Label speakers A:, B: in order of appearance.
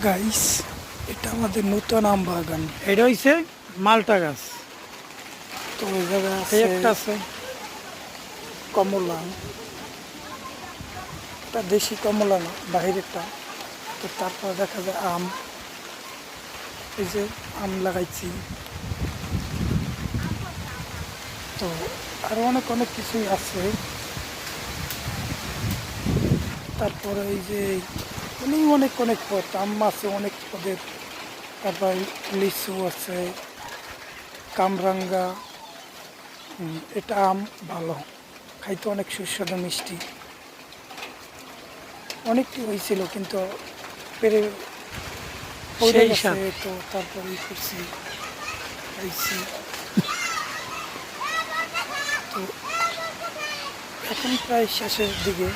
A: Guys, এটা আমাদের নতুন আম বাগান। এটা হইছে মালটা গাছ। তো ওই জায়গায় আছে একটা আছে কমলা আম। এটা দেশি কমলা না, বাহিরেরটা। তো তারপর দেখা যায় আম, এই যে আম লাগাইছি। তো আরো অনেক অনেক কিছুই আছে। তারপরে এই যে অনেক অনেক অনেক পদ আম আছে, অনেক পদের। তারপর লিচু আছে, কামরাঙ্গা। এটা আম ভালো, খাইতে অনেক সুস্বাদু মিষ্টি। অনেকটি হয়েছিল কিন্তু পেরে পড়ে গেছে। তো তারপরে ই করছি, খাইছি। তো এখন প্রায় শেষের দিকে।